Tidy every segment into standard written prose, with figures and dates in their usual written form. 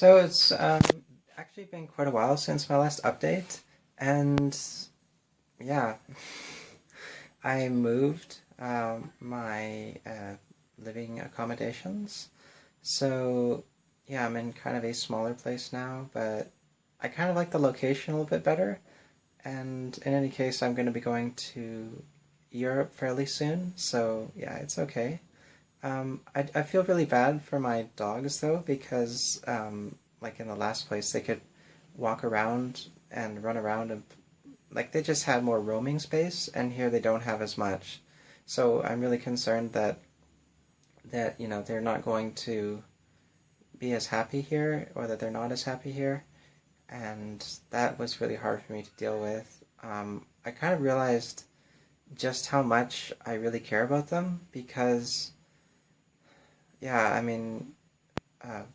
So it's actually been quite a while since my last update, and yeah, I moved my living accommodations. So yeah, I'm in kind of a smaller place now, but I kind of like the location a little bit better. And in any case, I'm going to be going to Europe fairly soon, so yeah, it's okay. I feel really bad for my dogs though because like in the last place they could walk around and run around and like they just had more roaming space and here they don't have as much. So I'm really concerned that they're not going to be as happy here or that they're not as happy here, and that was really hard for me to deal with. I kind of realized just how much I really care about them because yeah, I mean,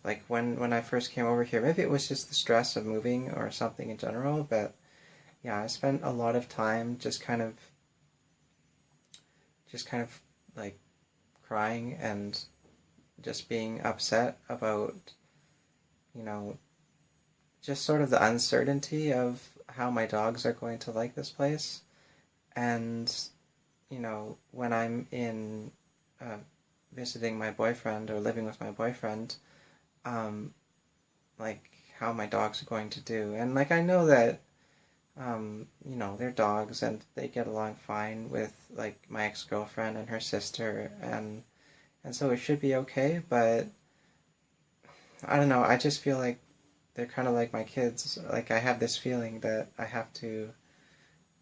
like when I first came over here, maybe it was just the stress of moving or something in general, but yeah, I spent a lot of time just kind of like crying and just being upset about, you know, just sort of the uncertainty of how my dogs are going to like this place. And, when I'm in uh, visiting my boyfriend or living with my boyfriend, um, like how my dogs are going to do. And like I know that they're dogs and they get along fine with like my ex-girlfriend and her sister and so it should be okay, but I don't know, I just feel like they're kind of like my kids. Like I have this feeling that I have to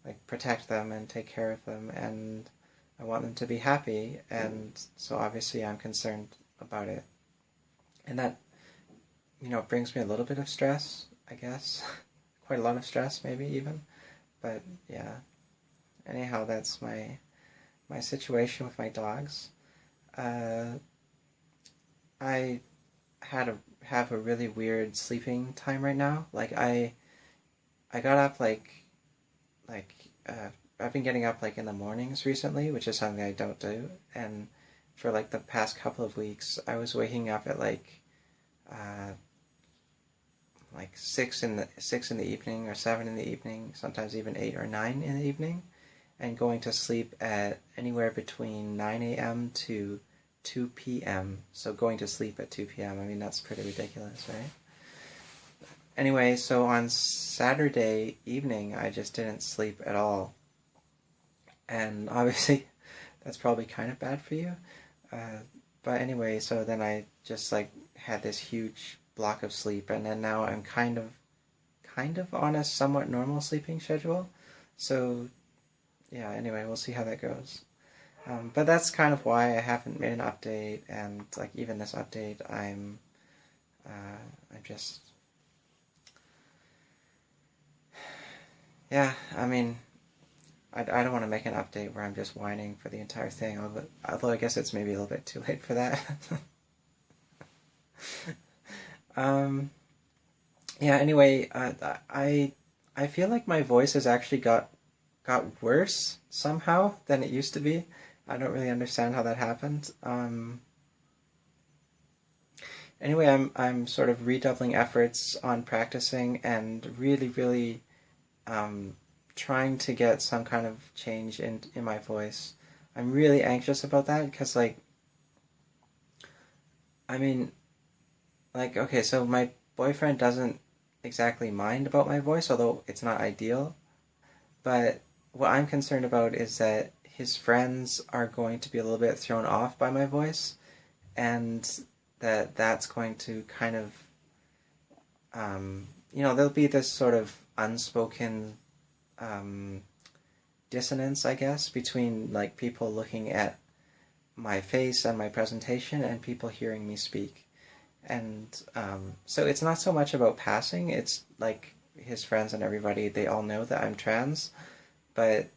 like protect them and take care of them and I want them to be happy, and so obviously I'm concerned about it. And that brings me a little bit of stress, I guess. Quite a lot of stress, maybe even. But yeah. Anyhow, that's my situation with my dogs. Uh, I have a really weird sleeping time right now. Like I got up like I've been getting up like in the mornings recently, which is something I don't do. And for like the past couple of weeks, I was waking up at uh, like 6 in the evening or 7 in the evening, sometimes even 8 or 9 in the evening, and going to sleep at anywhere between 9 a.m. to 2 p.m. So going to sleep at 2 p.m. I mean that's pretty ridiculous, right? Anyway, so on Saturday evening, I just didn't sleep at all, and obviously that's probably kind of bad for you. Uh, but anyway, so then I just like had this huge block of sleep, and then now I'm kind of on a somewhat normal sleeping schedule. So yeah, anyway, we'll see how that goes. But that's kind of why I haven't made an update, and like even this update, I'm just yeah. I mean, I don't want to make an update where I'm just whining for the entire thing. Although I guess it's maybe a little bit too late for that. um, yeah. Anyway, I feel like my voice has actually got worse somehow than it used to be. I don't really understand how that happened. Anyway, I'm sort of redoubling efforts on practicing and really, really um, trying to get some kind of change in my voice. I'm really anxious about that because, like, I mean, like, okay, so my boyfriend doesn't exactly mind about my voice, although it's not ideal. But what I'm concerned about is that his friends are going to be a little bit thrown off by my voice, and that's going to kind of, there'll be this sort of unspoken um, dissonance, I guess, between like people looking at my face and my presentation and people hearing me speak. And so it's not so much about passing, it's like his friends and everybody, they all know that I'm trans, but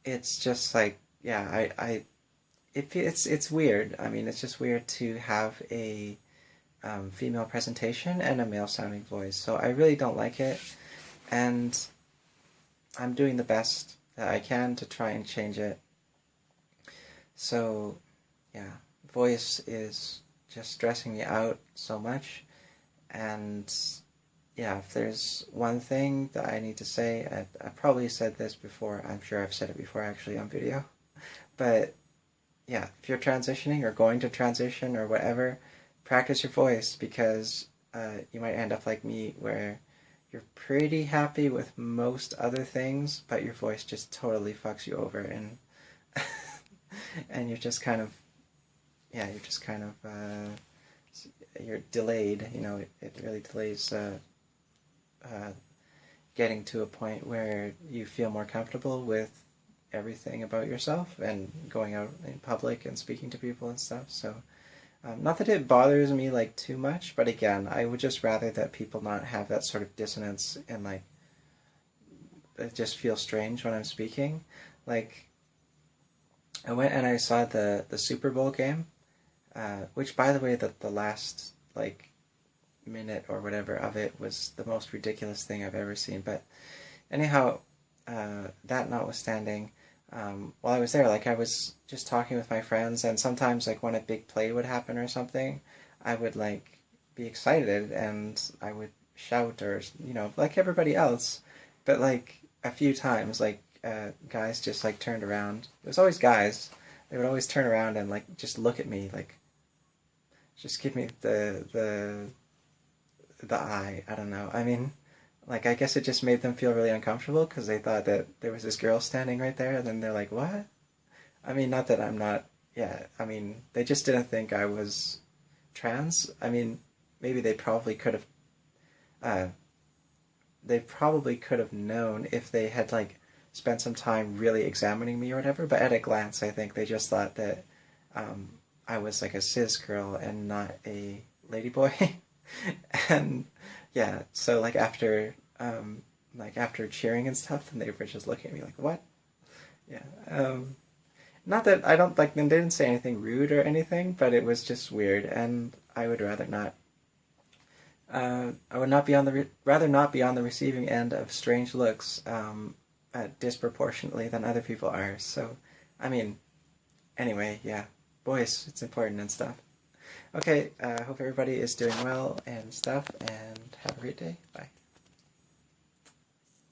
it's just like, yeah, it's weird. I mean, it's just weird to have a female presentation and a male sounding voice. So I really don't like it, and I'm doing the best that I can to try and change it. So yeah, voice is just stressing me out so much, And yeah, if there's one thing that I need to say, I probably said this before. I'm sure I've said it before actually on video. But yeah, if you're transitioning or going to transition or whatever, practice your voice, because you might end up like me where you're pretty happy with most other things, but your voice just totally fucks you over, and and you're just kind of, yeah, you're just kind of you're delayed. You know, it really delays uh, getting to a point where you feel more comfortable with everything about yourself and going out in public and speaking to people and stuff. So, not that it bothers me like too much, but again, I would just rather that people not have that sort of dissonance and like it just feels strange when I'm speaking. Like, I went and I saw the Super Bowl game, which by the way, the last like minute or whatever of it was the most ridiculous thing I've ever seen. But anyhow, that notwithstanding, while I was there, like I was just talking with my friends, and sometimes like when a big play would happen or something, I would like be excited and I would shout or like everybody else. But like a few times, like guys just like turned around. It was always guys. They would always turn around and like just look at me, like just give me the eye. I don't know. I mean, like, I guess it just made them feel really uncomfortable because they thought that there was this girl standing right there, and then they're like, what? I mean, not that I'm not, yeah, I mean, they just didn't think I was trans. I mean, maybe uh, they probably could have known if they had, like, spent some time really examining me or whatever, but at a glance, I think they just thought that um, I was, like, a cis girl and not a ladyboy. And yeah, so like after cheering and stuff, then they were just looking at me like, what? Yeah. Not that I don't like them. They didn't say anything rude or anything, but it was just weird, and I would rather not. I would not be on rather not be on the receiving end of strange looks disproportionately than other people are. So, I mean, anyway, yeah, boys, it's important and stuff. Okay, hope everybody is doing well and stuff, and have a great day. Bye.